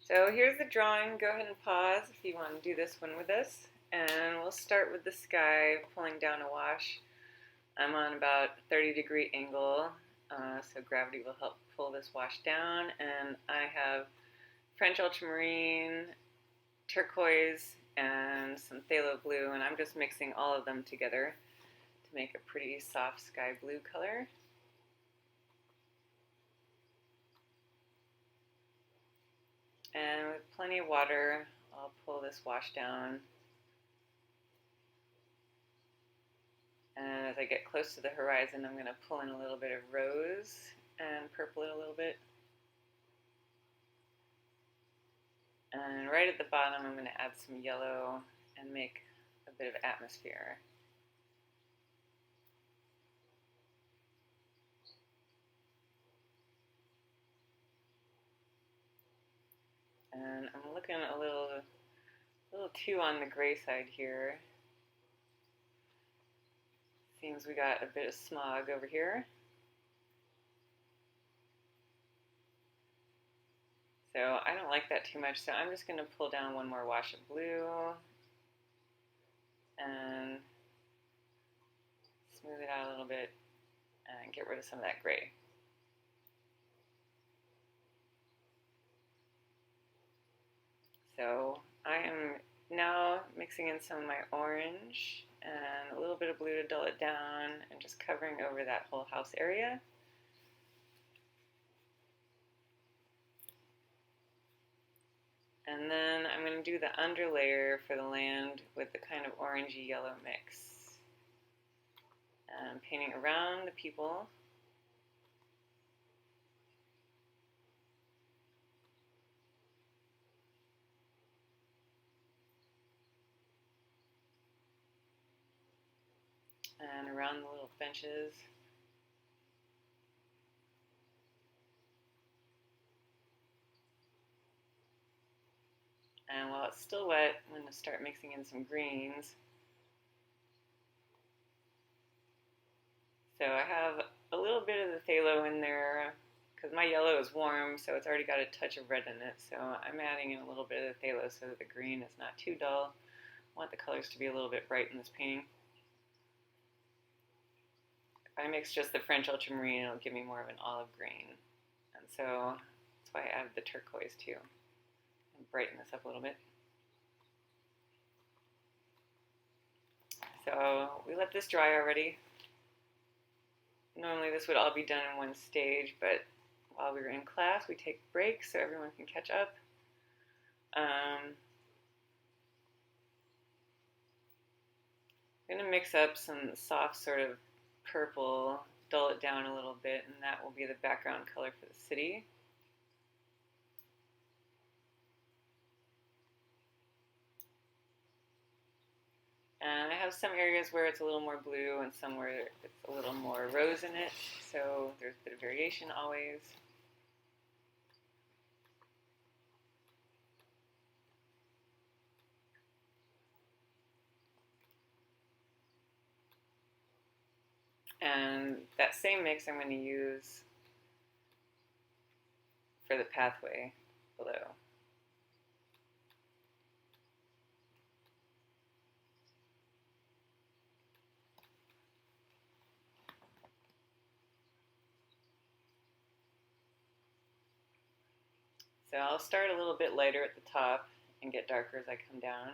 So here's the drawing. Go ahead and pause if you want to do this one with us. And we'll start with the sky pulling down a wash. I'm on about a 30-degree angle, so gravity will help pull this wash down. And I have French ultramarine, turquoise, and some phthalo blue, and I'm just mixing all of them together to make a pretty soft sky blue color. And with plenty of water, I'll pull this wash down. And as I get close to the horizon, I'm going to pull in a little bit of rose and purple it a little bit. And right at the bottom, I'm going to add some yellow and make a bit of atmosphere. And I'm looking a little too on the gray side here. Seems we got a bit of smog over here. So I don't like that too much, so I'm just going to pull down one more wash of blue and smooth it out a little bit and get rid of some of that gray. So I am now mixing in some of my orange and a little bit of blue to dull it down and just covering over that whole house area. And then I'm going to do the underlayer for the land with the kind of orangey yellow mix. And I'm painting around the people. And around the little benches. And while it's still wet, I'm going to start mixing in some greens. So I have a little bit of the phthalo in there because my yellow is warm, so it's already got a touch of red in it. So I'm adding in a little bit of the phthalo so that the green is not too dull. I want the colors to be a little bit bright in this painting. If I mix just the French ultramarine, it'll give me more of an olive green. And so that's why I added the turquoise too. And brighten this up a little bit. So we let this dry already. Normally this would all be done in one stage, but while we were in class, we take breaks so everyone can catch up. I'm going to mix up some soft sort of purple, dull it down a little bit, and that will be the background color for the city. And I have some areas where it's a little more blue and some where it's a little more rose in it, so there's a bit of variation always. And that same mix I'm going to use for the pathway below. So I'll start a little bit lighter at the top and get darker as I come down.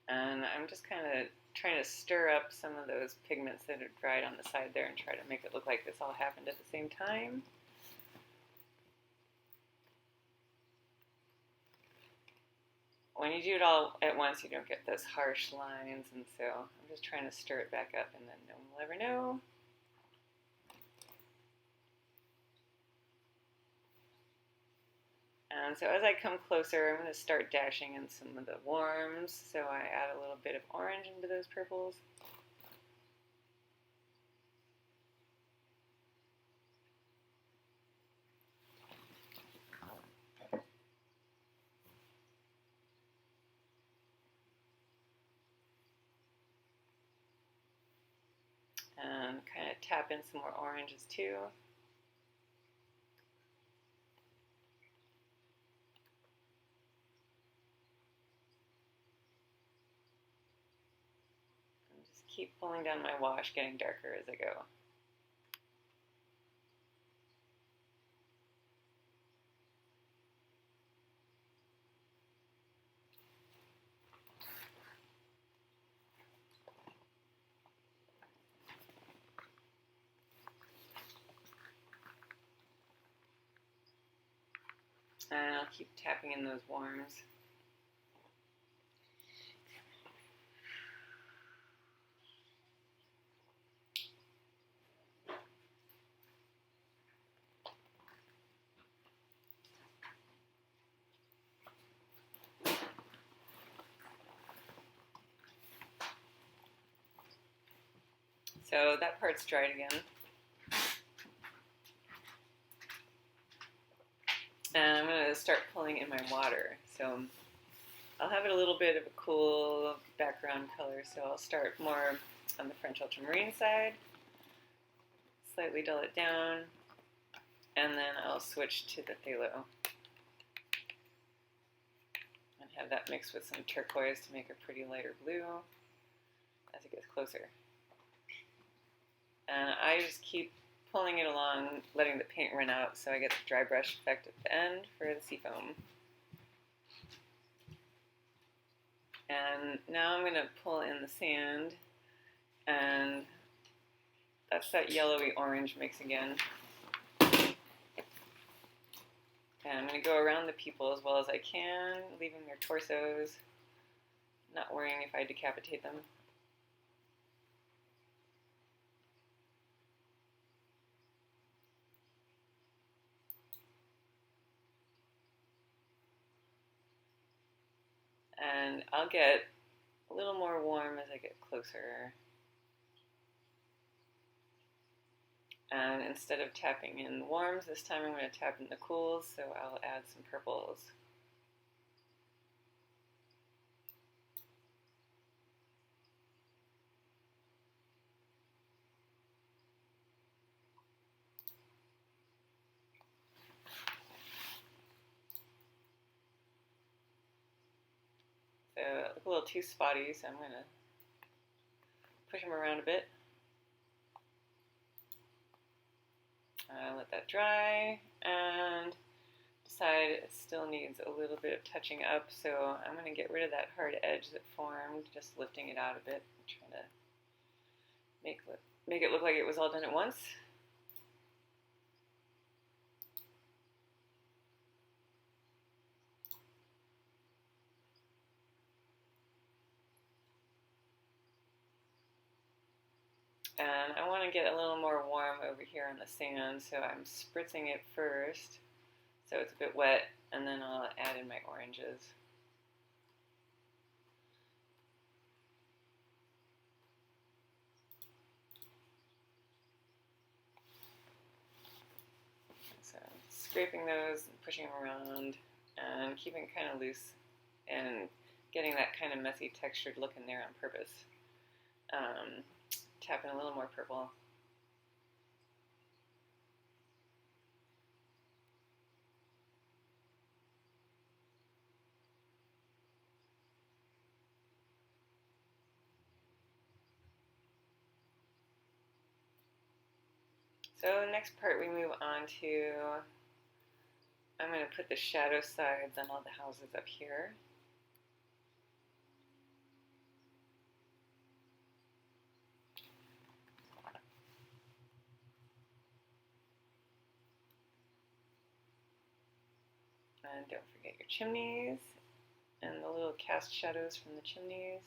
And I'm just kind of trying to stir up some of those pigments that are dried on the side there and try to make it look like this all happened at the same time. When you do it all at once, you don't get those harsh lines, and so I'm just trying to stir it back up, and then no one will ever know. And so as I come closer, I'm going to start dashing in some of the warms, so I add a little bit of orange into those purples. And kind of tap in some more oranges too. keep pulling down my wash, getting darker as I go. And I'll keep tapping in those warms. So that part's dried again. And I'm going to start pulling in my water. So I'll have it a little bit of a cool background color. So I'll start more on the French ultramarine side, slightly dull it down, and then I'll switch to the phthalo and have that mixed with some turquoise to make a pretty lighter blue as it gets closer. And I just keep pulling it along, letting the paint run out so I get the dry brush effect at the end for the seafoam. And now I'm going to pull in the sand, and that's that yellowy orange mix again. And I'm going to go around the people as well as I can, leaving their torsos, not worrying if I decapitate them. And I'll get a little more warm as I get closer. And instead of tapping in the warms, this time I'm going to tap in the cools, so I'll add some purples. So it look a little too spotty, so I'm going to push them around a bit. Let that dry, and decide it still needs a little bit of touching up, so I'm going to get rid of that hard edge that formed, just lifting it out a bit, trying to make it look like it was all done at once. And I want to get a little more warm over here on the sand, so I'm spritzing it first, so it's a bit wet, and then I'll add in my oranges. So scraping those, and pushing them around, and keeping it kind of loose, and getting that kind of messy textured look in there on purpose. Tap in a little more purple. So the next part we move on to, I'm going to put the shadow sides on all the houses up here. And don't forget your chimneys and the little cast shadows from the chimneys.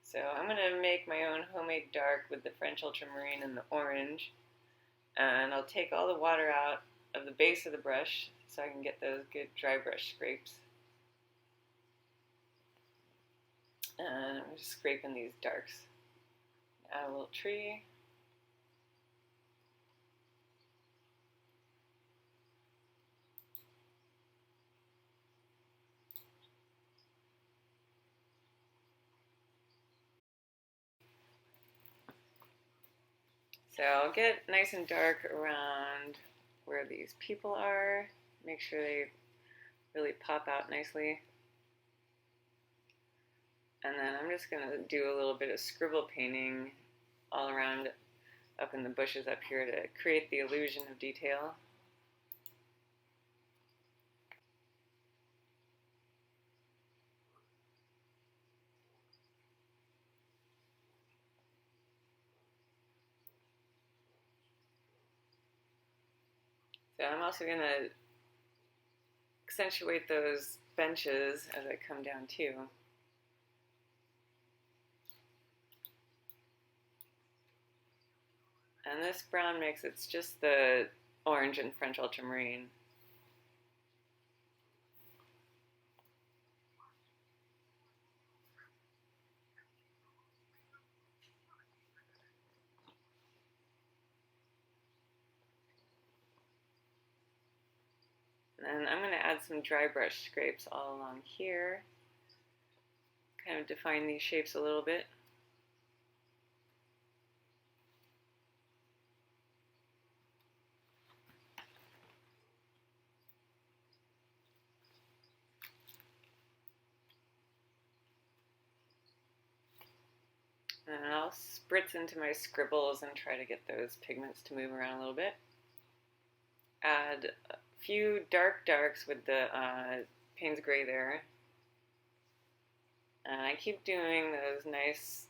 So I'm going to make my own homemade dark with the French ultramarine and the orange. And I'll take all the water out of the base of the brush so I can get those good dry brush scrapes. And I'm just scraping these darks. Add a little tree. So I'll get nice and dark around where these people are. make sure they really pop out nicely. And then I'm just going to do a little bit of scribble painting all around up in the bushes up here to create the illusion of detail. So I'm also going to accentuate those benches as I come down too. And this brown mix, it's just the orange and French ultramarine. And I'm going to add some dry brush scrapes all along here, kind of define these shapes a little bit. And I'll spritz into my scribbles and try to get those pigments to move around a little bit. Add a few darks with the Payne's Gray there. And I keep doing those nice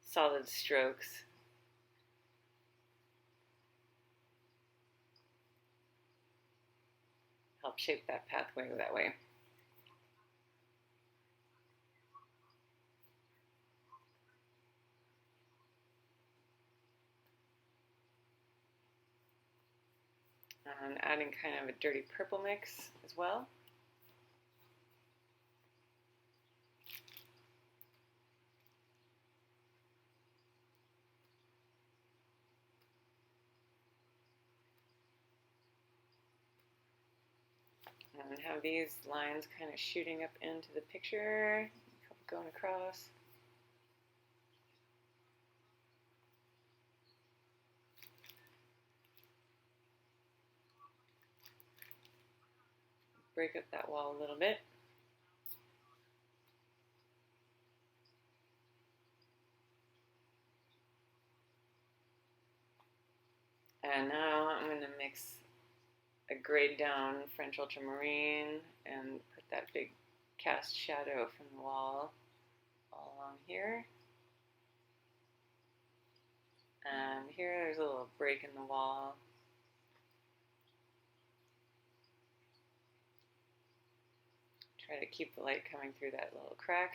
solid strokes. Help shape that pathway that way. And adding kind of a dirty purple mix as well. And have these lines kind of shooting up into the picture, a couple going across. Break up that wall a little bit. And now I'm going to mix a grayed down French ultramarine and put that big cast shadow from the wall all along here. And here there's a little break in the wall. Try to keep the light coming through that little crack.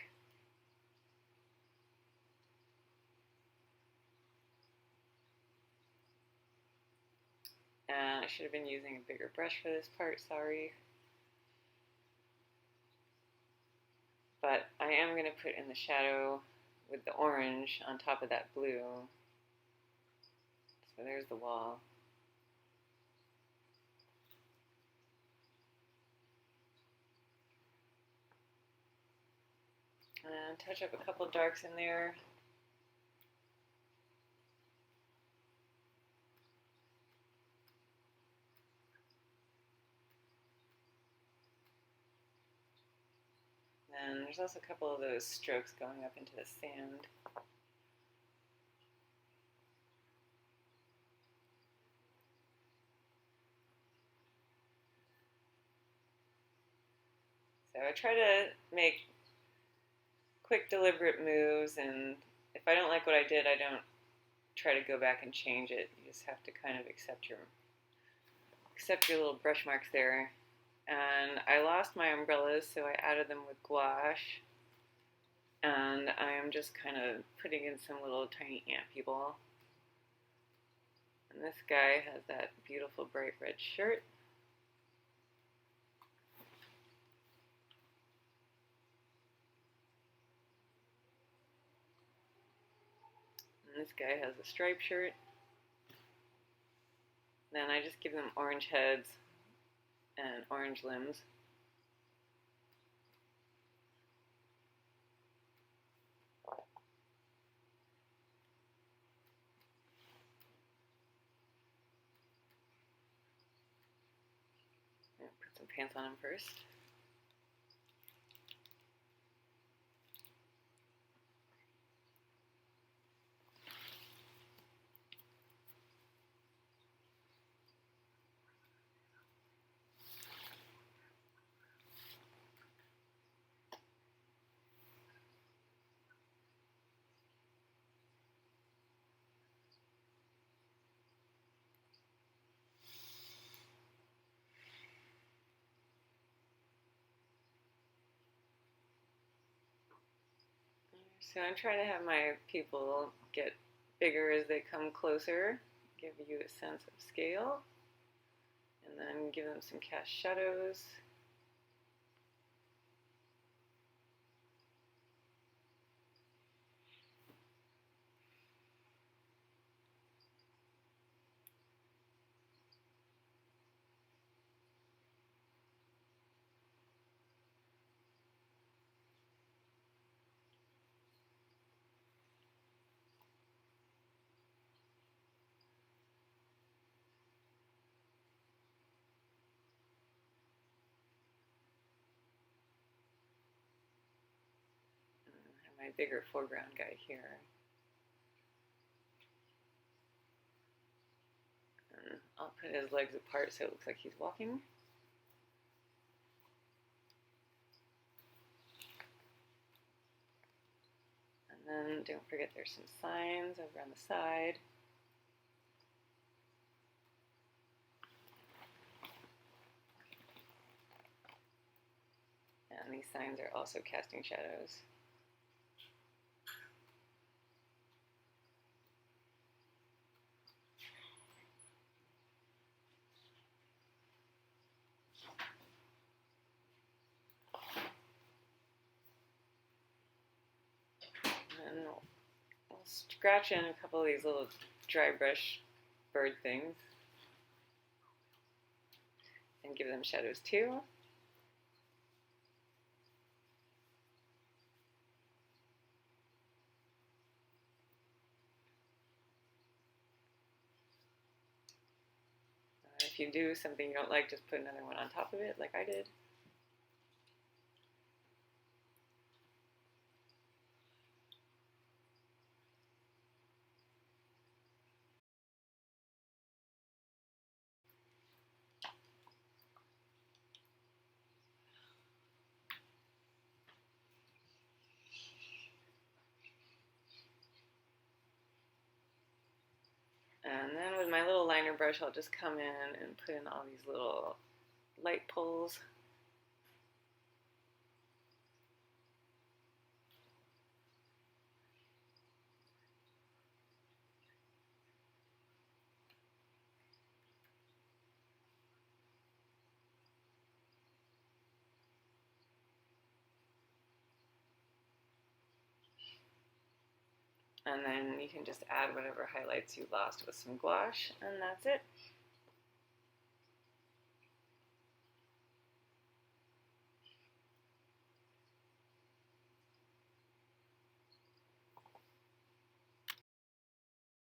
And I should have been using a bigger brush for this part, sorry. But I am going to put in the shadow with the orange on top of that blue. So there's the wall. And touch up a couple darks in there. And there's also a couple of those strokes going up into the sand. So I try to make quick, deliberate moves, and if I don't like what I did, I don't try to go back and change it. You just have to kind of accept your little brush marks there. And I lost my umbrellas, so I added them with gouache. And I am just kind of putting in some little tiny ant people. And this guy has that beautiful bright red shirt. And this guy has a striped shirt. Then I just give them orange heads and orange limbs. paints on them first. So I'm trying to have my people get bigger as they come closer, give you a sense of scale, and then give them some cast shadows. My bigger foreground guy here. And I'll put his legs apart so it looks like he's walking. And then don't forget there's some signs over on the side. And these signs are also casting shadows. And we'll scratch in a couple of these little dry brush bird things and give them shadows too. If you do something you don't like, just put another one on top of it like I did. And then with my little liner brush, I'll just come in and put in all these little light pulls. And then you can just add whatever highlights you lost with some gouache, and that's it.